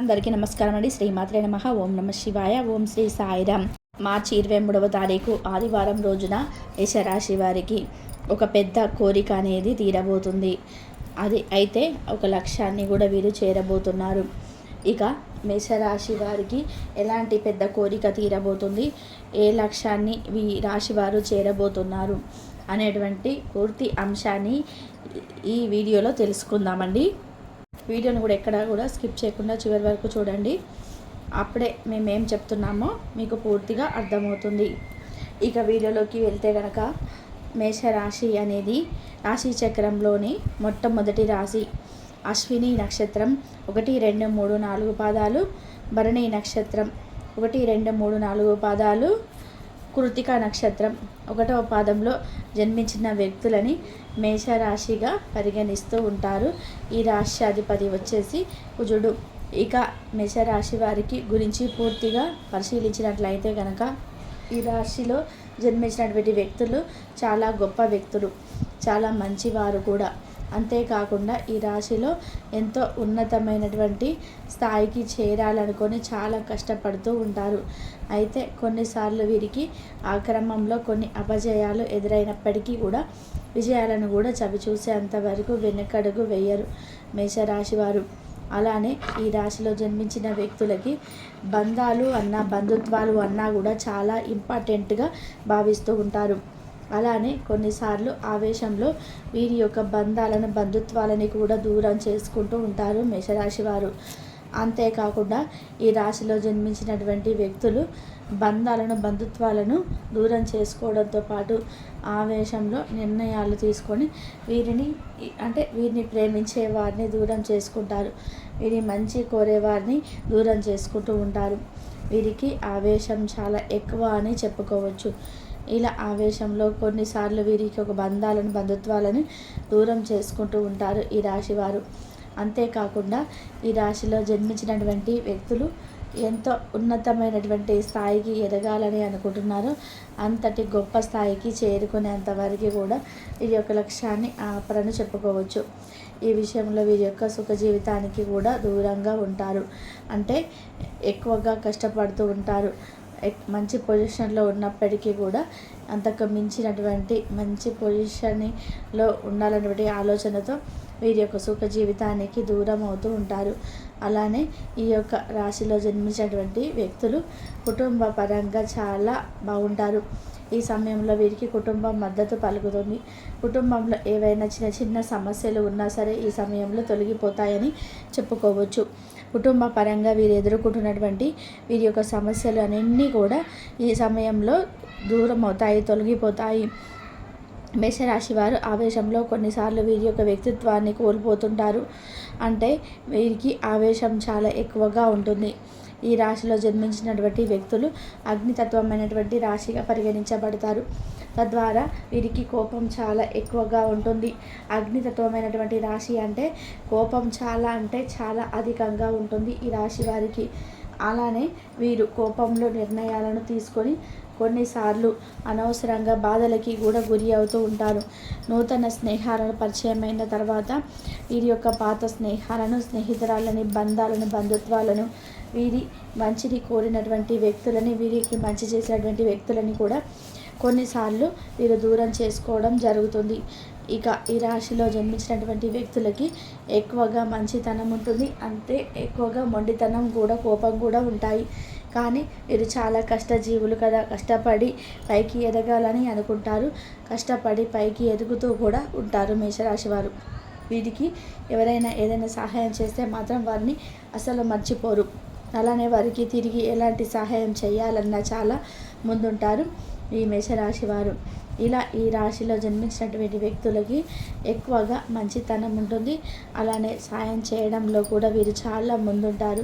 అందరికీ నమస్కారం అండి. శ్రీమాత్రే నమః. ఓం నమ శివాయ. ఓం శ్రీ సాయిరామ్. మార్చి 23వ తారీఖు ఆదివారం రోజున మేషరాశి వారికి ఒక పెద్ద కోరిక అనేది తీరబోతుంది. అది అయితే ఒక లక్ష్యాన్ని కూడా వీరు చేరబోతున్నారు. ఇక మేషరాశి వారికి ఎలాంటి పెద్ద కోరిక తీరబోతుంది, ఏ లక్ష్యాన్ని ఈ రాశి వారు చేరబోతున్నారు అనేటువంటి పూర్తి అంశాన్ని ఈ వీడియోలో తెలుసుకుందామండి. వీడియోని కూడా ఎక్కడ కూడా స్కిప్ చేయకుండా చివరి వరకు చూడండి. అప్పుడే మేమేం చెప్తున్నామో మీకు పూర్తిగా అర్థమవుతుంది. ఇక వీడియోలోకి వెళ్తే కనుక మేషరాశి అనేది రాశి చక్రంలోని మొట్టమొదటి రాశి. అశ్విని నక్షత్రం 1, 2, 3, 4 పాదాలు, భరణి నక్షత్రం 1, 2, 3, 4 పాదాలు, కృతిక నక్షత్రం 1వ పాదంలో జన్మించిన వ్యక్తులని మేషరాశిగా పరిగణిస్తూ ఉంటారు. ఈ రాశ్యాధిపతి వచ్చేసి కుజుడు. ఇక మేషరాశి వారికి గురించి పూర్తిగా పరిశీలించినట్లయితే కనుక ఈ రాశిలో జన్మించినటువంటి వ్యక్తులు చాలా గొప్ప వ్యక్తులు, చాలా మంచివారు కూడా. అంతేకాకుండా ఈ రాశిలో ఎంతో ఉన్నతమైనటువంటి స్థాయికి చేరాలనుకొని చాలా కష్టపడుతూ ఉంటారు. అయితే కొన్నిసార్లు వీరికి ఆ క్రమంలో కొన్ని అపజయాలు ఎదురైనప్పటికీ కూడా విజయాలను కూడా చవిచూసేంత వరకు వెనకడుగు వేయరు మేషరాశి వారు. అలానే ఈ రాశిలో జన్మించిన వ్యక్తులకి బంధాలు అన్నా, బంధుత్వాలు అన్నా కూడా చాలా ఇంపార్టెంట్గా భావిస్తూ ఉంటారు. అలానే కొన్నిసార్లు ఆవేశంలో వీరి యొక్క బంధాలను, బంధుత్వాలని కూడా దూరం చేసుకుంటూ ఉంటారు మేషరాశి వారు. అంతేకాకుండా ఈ రాశిలో జన్మించినటువంటి వ్యక్తులు బంధాలను, బంధుత్వాలను దూరం చేసుకోవడంతో పాటు ఆవేశంలో నిర్ణయాలు తీసుకొని వీరిని ప్రేమించే వారిని దూరం చేసుకుంటారు. వీరి మంచి కోరేవారిని దూరం చేసుకుంటూ ఉంటారు. వీరికి ఆవేశం చాలా ఎక్కువ అని చెప్పుకోవచ్చు. ఇలా ఆవేశంలో కొన్నిసార్లు వీరికి ఒక బంధాలను, బంధుత్వాలను దూరం చేసుకుంటూ ఉంటారు ఈ రాశివారు. అంతేకాకుండా ఈ రాశిలో జన్మించినటువంటి వ్యక్తులు ఎంతో ఉన్నతమైనటువంటి స్థాయికి ఎదగాలని అనుకుంటున్నారు. అంతటి గొప్ప స్థాయికి చేరుకునేంత వరకు కూడా వీరి యొక్క లక్ష్యాన్ని ఆపరని చెప్పుకోవచ్చు. ఈ విషయంలో వీరి యొక్క సుఖ జీవితానికి కూడా దూరంగా ఉంటారు. అంటే ఎక్కువగా కష్టపడుతూ ఉంటారు. మంచి పొజిషన్లో ఉన్నప్పటికీ కూడా అంతకు మించినటువంటి మంచి పొజిషన్లో ఉండాలన్నటువంటి ఆలోచనతో వీరి యొక్క సుఖ జీవితానికి దూరం అవుతూ ఉంటారు. అలానే ఈ యొక్క రాశిలో జన్మించినటువంటి వ్యక్తులు కుటుంబ పరంగా చాలా బాగుంటారు. ఈ సమయంలో వీరికి కుటుంబం మద్దతు పలుకుతుంది. కుటుంబంలో ఏవైనా చిన్న చిన్న సమస్యలు ఉన్నా సరే ఈ సమయంలో తొలగిపోతాయని చెప్పుకోవచ్చు. కుటుంబ పరంగా వీరు ఎదుర్కొంటున్నటువంటి వీరి యొక్క సమస్యలు అన్నీ కూడా ఈ సమయంలో దూరం అవుతాయి, తొలగిపోతాయి. మేషరాశి వారు ఆవేశంలో కొన్నిసార్లు వీరి యొక్క వ్యక్తిత్వాన్ని కోల్పోతుంటారు. అంటే వీరికి ఆవేశం చాలా ఎక్కువగా ఉంటుంది. ఈ రాశిలో జన్మించినటువంటి వ్యక్తులు అగ్నితత్వమైనటువంటి రాశిగా పరిగణించబడతారు. తద్వారా వీరికి కోపం చాలా ఎక్కువగా ఉంటుంది. అగ్నితత్వమైనటువంటి రాశి అంటే కోపం చాలా అధికంగా ఉంటుంది ఈ రాశి వారికి. అలానే వీరు కోపంలో నిర్ణయాలను తీసుకొని కొన్నిసార్లు అనవసరంగా బాధలకి కూడా గురి అవుతూ ఉంటారు. నూతన స్నేహాలను పరిచయమైన తర్వాత వీరి యొక్క పాత స్నేహాలను, స్నేహితురాలని, బంధాలను, బంధుత్వాలను, వీరి మంచిని కోరినటువంటి వ్యక్తులని, వీరికి మంచి చేసినటువంటి వ్యక్తులని కూడా కొన్నిసార్లు వీరు దూరం చేసుకోవడం జరుగుతుంది. ఇక ఈ రాశిలో జన్మించినటువంటి వ్యక్తులకి ఎక్కువగా మంచితనం ఉంటుంది. అంతే ఎక్కువగా మొండితనం కూడా, కోపం కూడా ఉంటాయి. కానీ వీరు చాలా కష్టజీవులు కదా, కష్టపడి పైకి ఎదగాలని అనుకుంటారు. కష్టపడి పైకి ఎదుగుతూ కూడా ఉంటారు మేషరాశి వారు. వీరికి ఎవరైనా ఏదైనా సహాయం చేస్తే మాత్రం వారిని అసలు మర్చిపోరు. అలానే వారికి తిరిగి ఎలాంటి సహాయం చేయాలన్నా చాలా ముందుంటారు ఈ మేషరాశి వారు. ఇలా ఈ రాశిలో జన్మించినటువంటి వ్యక్తులకి ఎక్కువగా మంచితనం ఉంటుంది. అలానే సాయం చేయడంలో కూడా వీరు చాలా ముందుంటారు.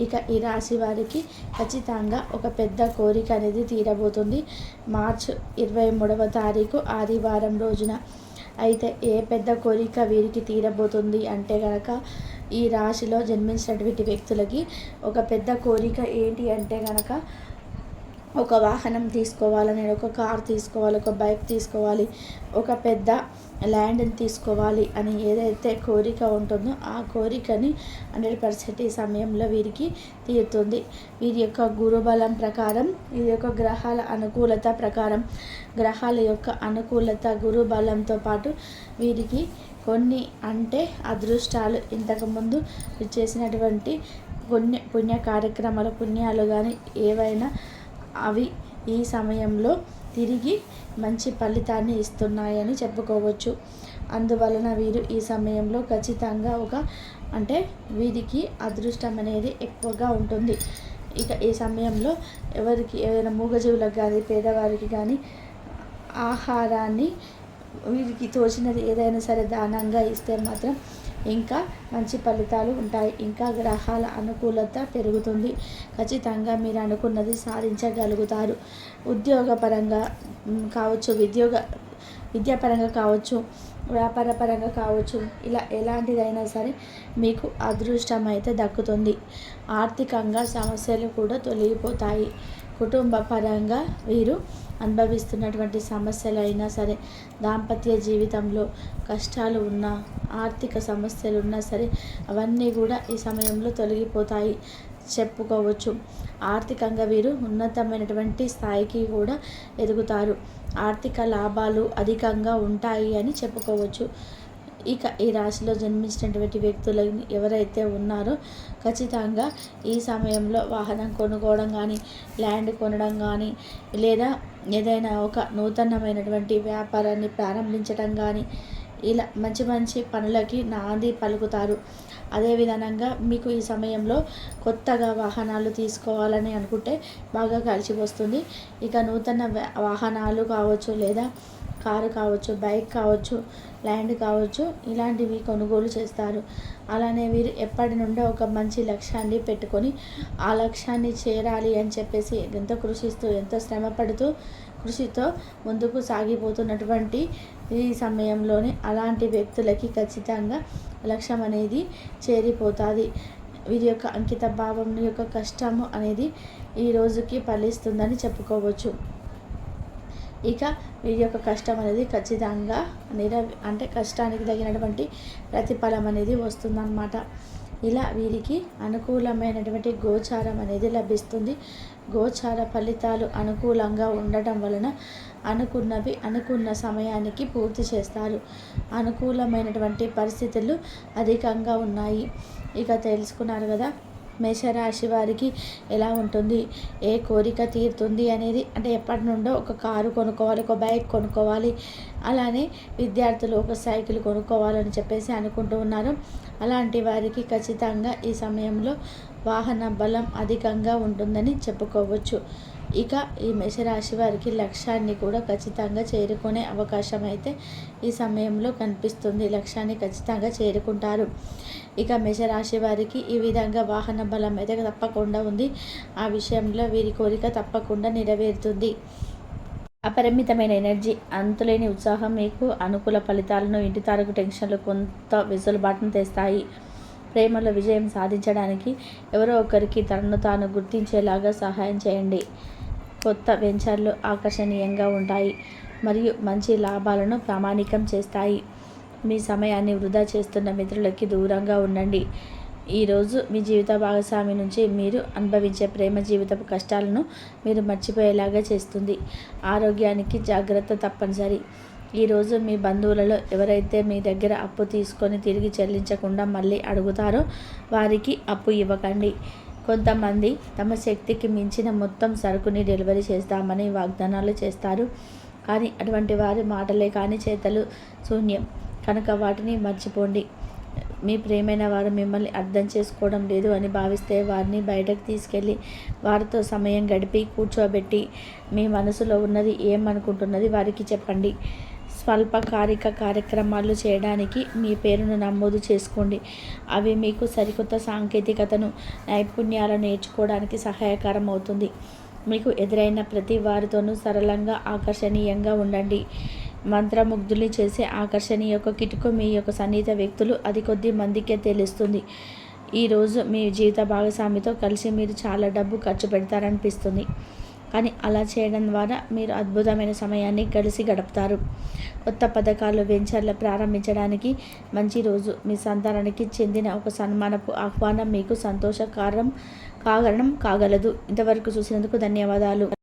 ఇక ఈ రాశి వారికి ఖచ్చితంగా ఒక పెద్ద కోరిక అనేది తీరబోతుంది మార్చి 23వ తారీఖు ఆదివారం రోజున. అయితే ఏ పెద్ద కోరిక వీరికి తీరబోతుంది అంటే కనుక ఈ రాశిలో జన్మించినటువంటి వ్యక్తులకి ఒక పెద్ద కోరిక ఏంటి అంటే కనుక ఒక వాహనం తీసుకోవాలని, ఒక కార్ తీసుకోవాలి, ఒక బైక్ తీసుకోవాలి, ఒక పెద్ద ల్యాండ్ని తీసుకోవాలి అని ఏదైతే కోరిక ఉంటుందో ఆ కోరికని 100% ఈ సమయంలో వీరికి తీరుతుంది. వీరి యొక్క గురుబలం ప్రకారం, వీరి యొక్క గ్రహాల అనుకూలత ప్రకారం, గ్రహాల యొక్క అనుకూలత గురుబలంతో పాటు వీరికి కొన్ని అంటే అదృష్టాలు ఇంతకుముందు చేసినటువంటి పుణ్య కార్యక్రమాలు, పుణ్యాలు కానీ ఏవైనా అవి ఈ సమయంలో తిరిగి మంచి ఫలితాన్ని ఇస్తున్నాయని చెప్పుకోవచ్చు. అందువలన వీరు ఈ సమయంలో ఖచ్చితంగా అంటే వీరికి అదృష్టం అనేది ఎక్కువగా ఉంటుంది. ఇక ఈ సమయంలో ఎవరికి ఏదైనా మూగజీవులకు కానీ, పేదవారికి కానీ ఆహారాన్ని వీరికి తోచినది ఏదైనా సరే దానంగా ఇస్తే మాత్రం ఇంకా మంచి ఫలితాలు ఉంటాయి. ఇంకా గ్రహాల అనుకూలత పెరుగుతుంది. ఖచ్చితంగా మీరు అనుకున్నది సాధించగలుగుతారు. ఉద్యోగపరంగా కావచ్చు, విద్యాపరంగా కావచ్చు, వ్యాపారపరంగా కావచ్చు, ఇలా ఎలాంటిదైనా సరే మీకు అదృష్టం అయితే దక్కుతుంది. ఆర్థికంగా సమస్యలు కూడా తొలగిపోతాయి. కుటుంబ పరంగా వీరు అనుభవిస్తున్నటువంటి సమస్యలైనా సరే, దాంపత్య జీవితంలో కష్టాలు ఉన్నా, ఆర్థిక సమస్యలు ఉన్నా సరే అవన్నీ కూడా ఈ సమయంలో తొలగిపోతాయి చెప్పుకోవచ్చు. ఆర్థికంగా వీరు ఉన్నతమైనటువంటి స్థాయికి కూడా ఎదుగుతారు. ఆర్థిక లాభాలు అధికంగా ఉంటాయి అని చెప్పుకోవచ్చు. ఇక ఈ రాశిలో జన్మించినటువంటి వ్యక్తులు ఎవరైతే ఉన్నారో ఖచ్చితంగా ఈ సమయంలో వాహనం కొనుక్కోవడం కానీ, ల్యాండ్ కొనడం కానీ, లేదా ఏదైనా ఒక నూతనమైనటువంటి వ్యాపారాన్ని ప్రారంభించడం కానీ, ఇలా మంచి మంచి పనులకి నాంది పలుకుతారు. అదేవిధంగా మీకు ఈ సమయంలో కొత్తగా వాహనాలు తీసుకోవాలని అనుకుంటే బాగా కలిసి వస్తుంది. ఇక నూతన వాహనాలు కావచ్చు, లేదా కారు కావచ్చు, బైక్ కావచ్చు, ల్యాండ్ కావచ్చు, ఇలాంటివి కొనుగోలు చేస్తారు. అలానే వీరు ఎప్పటి నుండో ఒక మంచి లక్ష్యాన్ని పెట్టుకొని ఆ లక్ష్యాన్ని చేరాలి అని చెప్పేసి ఎంతో కృషిస్తూ, ఎంతో శ్రమపడుతూ, కృషితో ముందుకు సాగిపోతున్నటువంటి ఈ సమయంలోనే అలాంటి వ్యక్తులకి ఖచ్చితంగా లక్ష్యం అనేది చేరిపోతుంది. వీరి యొక్క అంకిత భావం యొక్క కష్టము అనేది ఈ రోజుకి ఫలిస్తుందని చెప్పుకోవచ్చు. ఇక వీరి యొక్క కష్టం అనేది ఖచ్చితంగా అంటే కష్టానికి తగినటువంటి ప్రతిఫలం అనేది వస్తుందన్నమాట. ఇలా వీరికి అనుకూలమైనటువంటి గోచారం అనేది లభిస్తుంది. గోచార ఫలితాలు అనుకూలంగా ఉండటం వలన అనుకున్నవి అనుకున్న సమయానికి పూర్తి చేస్తారు. అనుకూలమైనటువంటి పరిస్థితులు అధికంగా ఉన్నాయి. ఇక తెలుసుకున్నారు కదా మేషరాశి వారికి ఎలా ఉంటుంది, ఏ కోరిక తీరుతుంది అనేది. అంటే ఎప్పటి నుండో ఒక కారు కొనుక్కోవాలి, ఒక బైక్ కొనుక్కోవాలి, అలానే విద్యార్థులు ఒక సైకిల్ కొనుక్కోవాలని చెప్పేసి అనుకుంటూ ఉన్నారు. అలాంటి వారికి ఖచ్చితంగా ఈ సమయంలో వాహన బలం అధికంగా ఉంటుందని చెప్పుకోవచ్చు. ఇక ఈ మేషరాశి వారికి లక్ష్యాన్ని కూడా ఖచ్చితంగా చేరుకునే అవకాశం అయితే ఈ సమయంలో కనిపిస్తుంది. లక్ష్యాన్ని ఖచ్చితంగా చేరుకుంటారు. ఇక మేషరాశి వారికి ఈ విధంగా వాహన బలం అయితే తప్పకుండా ఉంది. ఆ విషయంలో వీరి కోరిక తప్పకుండా నెరవేరుతుంది. అపరిమితమైన ఎనర్జీ, అంతులేని ఉత్సాహం మీకు అనుకూల ఫలితాలను, ఇంటి తారకు టెన్షన్లు కొంత వెసులుబాటును తెస్తాయి. ప్రేమలో విజయం సాధించడానికి ఎవరో ఒకరికి తనను తాను గుర్తించేలాగా సహాయం చేయండి. కొత్త వెంచర్లు ఆకర్షణీయంగా ఉంటాయి మరియు మంచి లాభాలను ప్రామాణికం చేస్తాయి. మీ సమయాన్ని వృధా చేస్తున్న మిత్రులకి దూరంగా ఉండండి. ఈరోజు మీ జీవిత భాగస్వామి నుంచి మీరు అనుభవించే ప్రేమ జీవితపు కష్టాలను మీరు మర్చిపోయేలాగా చేస్తుంది. ఆరోగ్యానికి జాగ్రత్త తప్పనిసరి. ఈరోజు మీ బంధువులలో ఎవరైతే మీ దగ్గర అప్పు తీసుకొని తిరిగి చెల్లించకుండా మళ్ళీ అడుగుతారో వారికి అప్పు ఇవ్వకండి. కొంతమంది తమ శక్తికి మించిన మొత్తం సరుకుని డెలివరీ చేస్తామని వాగ్దానాలు చేస్తారు. కానీ అటువంటి వారి మాటలే కానీ చేతలు శూన్యం కనుక వాటిని మర్చిపోండి. మీ ప్రియమైన వారు మిమ్మల్ని అర్థం చేసుకోవడం లేదు అని భావిస్తే వారిని బయటకు తీసుకెళ్ళి వారితో సమయం గడిపి కూర్చోబెట్టి మీ మనసులో ఉన్నది ఏమనుకుంటున్నది వారికి చెప్పండి. స్వల్పకాలిక కార్యక్రమాలు చేయడానికి మీ పేరును నమోదు చేసుకోండి. అవి మీకు సరికొత్త సాంకేతికతను, నైపుణ్యాలను నేర్చుకోవడానికి సహాయకరం అవుతుంది. మీకు ఎదురైన ప్రతి వారితోనూ సరళంగా, ఆకర్షణీయంగా ఉండండి. మంత్రముగ్ధుల్ని చేసే ఆకర్షణ యొక్క కిటుకు మీ యొక్క సన్నిహిత వ్యక్తులు అది కొద్ది మందికే తెలుస్తుంది. ఈరోజు మీ జీవిత భాగస్వామితో కలిసి మీరు చాలా డబ్బు ఖర్చు పెడతారనిపిస్తుంది. కానీ అలా చేయడం ద్వారా మీరు అద్భుతమైన సమయాన్ని కలిసి గడుపుతారు. కొత్త పథకాలు, వెంచర్లు ప్రారంభించడానికి మంచి రోజు. మీ సంతానానికి చెందిన ఒక సన్మానపు ఆహ్వానం మీకు సంతోషకారణం కాగలదు. ఇంతవరకు చూసినందుకు ధన్యవాదాలు.